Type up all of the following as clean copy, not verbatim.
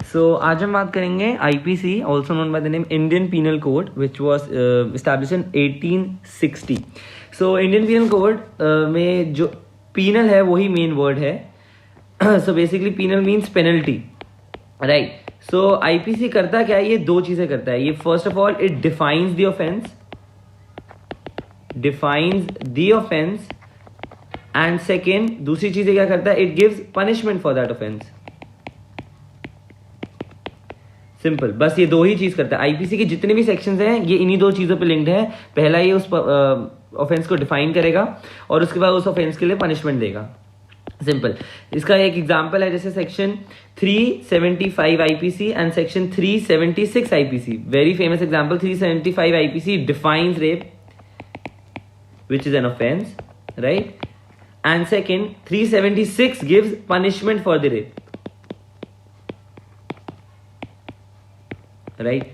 सो आज हम बात करेंगे IPC, also known by the name Indian penal code, which was establish in 1860। So Indian penal code में जो पीनल है वही मेन वर्ड है। So basically penal means penalty, right. So IPC करता क्या है? ये दो चीजें करता है। ये first of all it defines the offence, and second दूसरी चीजें क्या करता है? It gives punishment for that offence. Simple, बस ये दो ही चीज करता है। आईपीसी के जितने भी सेक्शंस हैं ये इन्हीं दो चीजों पे लिंक्ड है। पहला ये उस ऑफेंस को डिफाइन करेगा और उसके बाद उस ऑफेंस के लिए पनिशमेंट देगा। सिंपल। इसका एक एग्जांपल है जैसे section 375 IPC and section 376 IPC. Very famous example. 375 IPC defines rape which is an offense, right? And second, 376 gives punishment for the rape, right?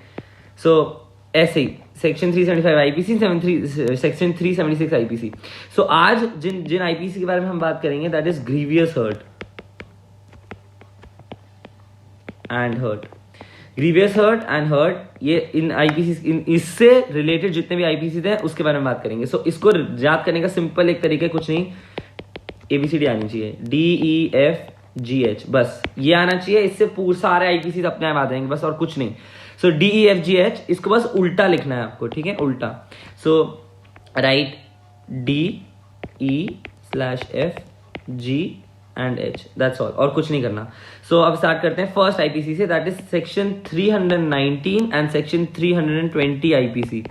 So ऐसे ही section 375 IPC, section 376 IPC. So आज जिन IPC के बारे में हम बात करेंगे that is grievous hurt and hurt. Grievous hurt and hurt, ये इन आईपीसी, इससे रिलेटेड जितने भी आईपीसी हैं उसके बारे में बात करेंगे। सो इसको याद करने का सिंपल एक तरीका, कुछ नहीं, एबीसीडी आनी चाहिए, DEFGH, बस ये आना चाहिए। इससे पूरे सारे आईपीसी अपने आप आ जाएंगे, बस और कुछ नहीं। सो DEFGH, इसको बस उल्टा लिखना है आपको, ठीक है, उल्टा। So right DE/FG and H, that's all, और कुछ नहीं करना। सो अब स्टार्ट करते हैं फर्स्ट आईपीसी से, that is section 319 and section 320 IPC.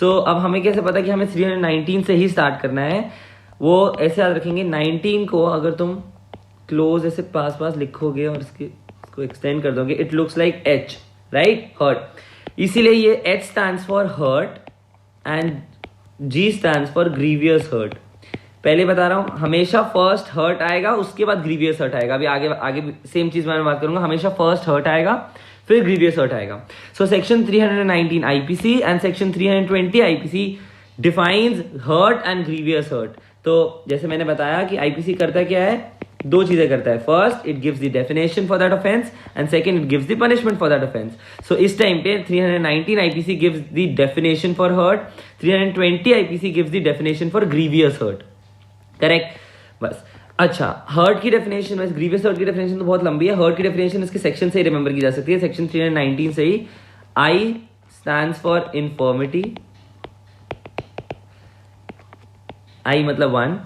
So अब हमें कैसे पता कि हमें 319 से ही स्टार्ट करना है? वो ऐसे याद रखेंगे, 19 को अगर तुम क्लोज ऐसे पास लिखोगे और इसको एक्सटेंड कर दोगे, it looks like H, right, hurt. इसीलिए ये H stands for hurt and G stands for grievous hurt. पहले बता रहा हूं, हमेशा फर्स्ट हर्ट आएगा, उसके बाद ग्रीवियस हर्ट आएगा। अभी आगे सेम चीज मैं बात करूंगा, हमेशा फर्स्ट हर्ट आएगा फिर ग्रीवियस हर्ट आएगा। So section 319 IPC and section 320 IPC defines hurt and grievous hurt. तो जैसे मैंने बताया कि आईपीसी करता क्या है? दो चीजें करता है। First, it gives the definition for that offence and second, it gives the punishment for that offence. So इस टाइम पे 319 IPC gives the definition for hurt, 320 IPC gives the definition for grievous hurt, correct. बस। अच्छा, hurt की definition, वैसे grievous hurt की definition तो बहुत लंबी है। हर्ट की डेफिनेशन इसके सेक्शन से ही रिमेंबर की जा सकती है, सेक्शन 319 से ही। I stands for infirmity, I मतलब 1,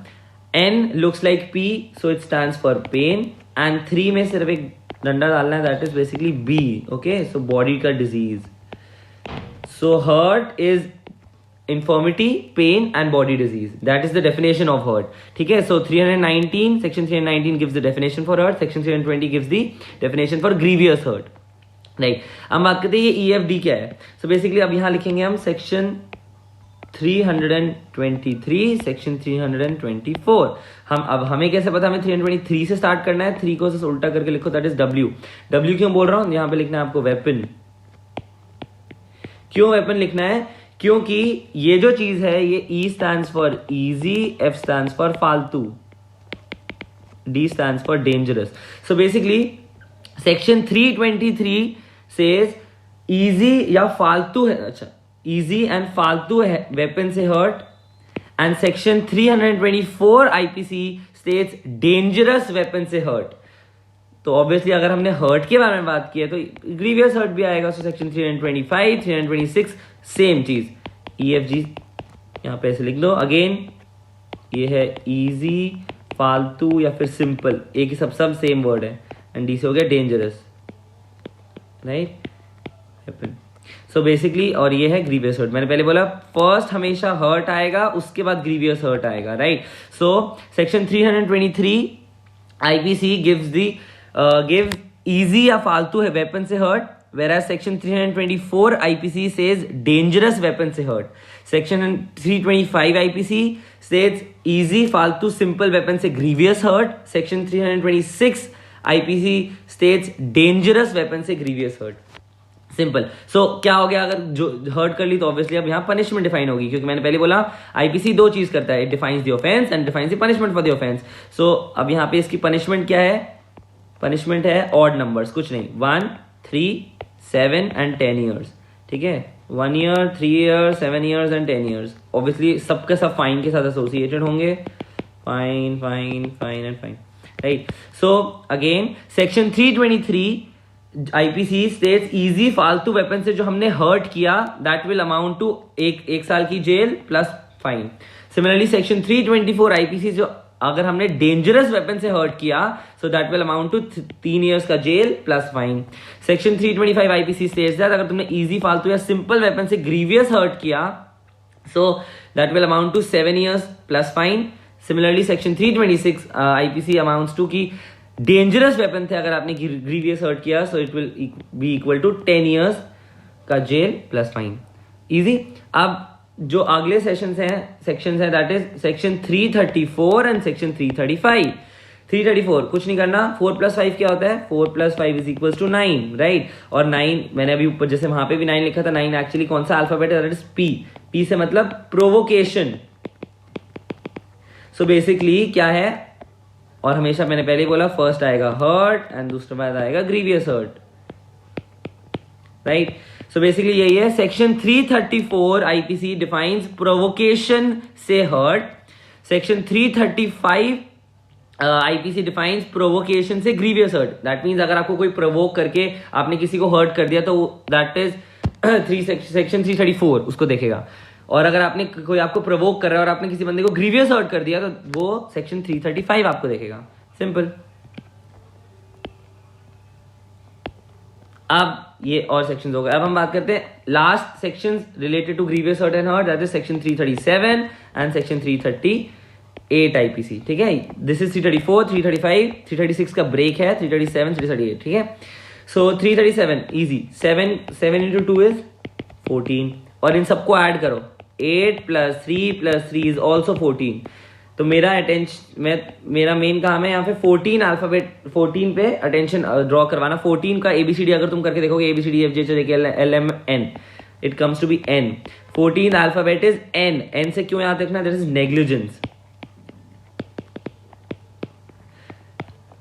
N looks like P, so it stands for pain, and 3 में सिर्फ एक डंडा डालना है, that is basically B, okay. So body का disease. So hurt is infirmity, pain and body disease. That is the definition of hurt. ठीक है। So 319, section 319 gives the definition for hurt, section 320 gives the definition for grievous hurt. Right. अब बात करते हैं ये EFD क्या है। So basically अब यहाँ लिखेंगे हम section 323, section 324। अब हमें कैसे पता? हमें 323 से स्टार्ट करना है। 3 को उल्टा करके लिखो, दैट इज W। W क्यों बोल रहा हूँ? यहाँ पे लिखना है आपको वेपन। क्यों वेपन लिखना है? क्योंकि ये जो चीज है ये E stands for easy, F stands for फालतू, D stands for dangerous. So basically section 323 says easy या फालतू है, अच्छा, इजी एंड फालतू है वेपन से hurt, and section 324 IPC states dangerous weapon से हर्ट। तो ऑब्वियसली अगर हमने हर्ट के बारे में बात की है तो ग्रीवियस हर्ट भी आएगा। सो सेक्शन 325, 326 सेम चीज। EFG यहां पे ऐसे लिख दो। अगेन ये है इजी, फालतू या फिर सिंपल, एक ही सब सेम वर्ड है, एंड डी से हो गया डेंजरस, राइट। सो बेसिकली, और ये है ग्रीवियस हर्ट। मैंने पहले बोला फर्स्ट हमेशा हर्ट आएगा, उसके बाद ग्रीवियस हर्ट आएगा, right. So section 323 IPC give easy या फालतू है वेपन से hurt, whereas section 324 IPC says dangerous weapon से hurt. Section 325 IPC says easy, फालतू, simple weapon से grievous hurt. Section 326 IPC states dangerous weapon से grievous hurt. सिंपल। सो क्या हो गया? अगर जो हर्ट कर ली तो ऑब्वियसली अब यहाँ पनिशमेंट डिफाइन होगी, क्योंकि मैंने पहले बोला आईपीसी दो चीज करता है, it defines the offence and defines the punishment for the offence. So अब यहाँ पे इसकी पनिशमेंट क्या है? पनिशमेंट है ऑड नंबर्स, कुछ नहीं, 1, 3, 7 एंड 10 ईयर्स, ठीक है, 1 year, 3 year, 7 years and 10 years. Obviously सबके सब फाइन के साथ एसोसिएटेड होंगे, fine fine fine and fine, right. So again section 323 IPC states easy फालतू वेपन से जो हमने हर्ट किया दैट विल अमाउंट टू एक साल की जेल plus fine. Similarly section 324 IPC जो अगर हमने डेंजरस वेपन से हर्ट किया so that will amount to 3 years का jail plus fine. Section 325 IPC states that अगर तुमने इजी फालतू या सिंपल वेपन से ग्रीवियस हर्ट किया so that will amount to 7 years plus fine. Similarly section 326 IPC amounts to कि dangerous weapon थे अगर आपने ग्रीवियस हर्ट किया सो it will be equal to 10 years का जेल प्लस फाइन। इजी। अब जो अगले सेशंस हैं that is section 334 and section 335। 334 कुछ नहीं करना, 4 + 5 क्या होता है, 4 + 5 इज इक्वल टू 9, राइट। और 9 मैंने अभी ऊपर जैसे वहां पे भी 9 लिखा था, 9 एक्चुअली कौन सा अल्फाबेट है, दैट इज पी। पी से मतलब प्रोवोकेशन। सो बेसिकली क्या है, और हमेशा मैंने पहले ही बोला फर्स्ट आएगा हर्ट एंड दूसरा बाद आएगा grievous hurt, right. So basically यही है। सेक्शन 334 आईपीसी डिफाइंस प्रोवोकेशन से hurt. Section 335 IPC defines provocation से ग्रीवियस हर्ट। दैट मीन्स अगर आपको कोई प्रोवोक करके आपने किसी को हर्ट कर दिया तो दैट इज सेक्शन 334 उसको देखेगा। और अगर आपने कोई आपको प्रोवोक कर रहा है और आपने किसी बंदे को ग्रीवियस हर्ट कर दिया तो वो सेक्शन 335 आपको देखेगा। सिंपल। अब ये और सेक्शंस हो गए। अब हम बात करते हैं last sections related to grievous hurt and hurt, that is section 337 and section 338 IPC, ठीक है। दिस इज 334, 335, 336 का ब्रेक है, 337, 338, ठीक है। सो 337 इजी, 7 into 2 इज 14 और इन सबको ऐड करो, 8 + 3 + 3 इज ऑल्सो 14। तो मेरा मेरा मेन काम है यहाँ पे 14 अल्फाबेट, 14 पे अटेंशन ड्रॉ करवाना। 14 का ABCD अगर तुम करके देखोगे, ABCD FG LM N, it comes to be N। 14 alphabet is N से क्यों याद रखना, दैट इज नेग्लिजेंस।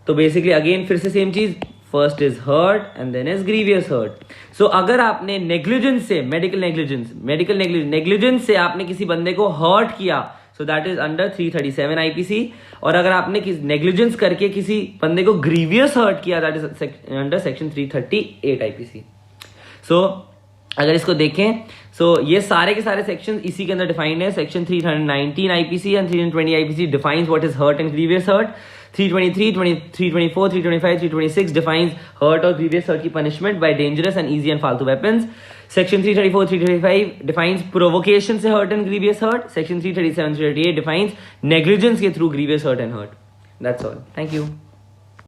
तो बेसिकली अगेन फिर से सेम चीज, first is hurt and then is grievous hurt. So अगर आपने नेग्लिजेंस से, मेडिकल नेग्लिजेंस से आपने किसी बंदे को हर्ट किया so that is under 337 IPC. और अगर आपने नेग्लिजेंस करके किसी बंदे को ग्रीवियस हर्ट किया that is under section 338 IPC. So अगर इसको देखें सो ये सारे के सारे सेक्शन इसी के अंदर डिफाइंड है। Section 319 IPC and 320 IPC defines what is hurt and grievous hurt. 323, 324, 325, 326 defines hurt or grievous hurt की punishment by dangerous and easy and फालतू weapons. Section 334, 335 defines provocation से hurt and grievous hurt. Section 337, 338 defines negligence के through grievous hurt and hurt. That's all. Thank you.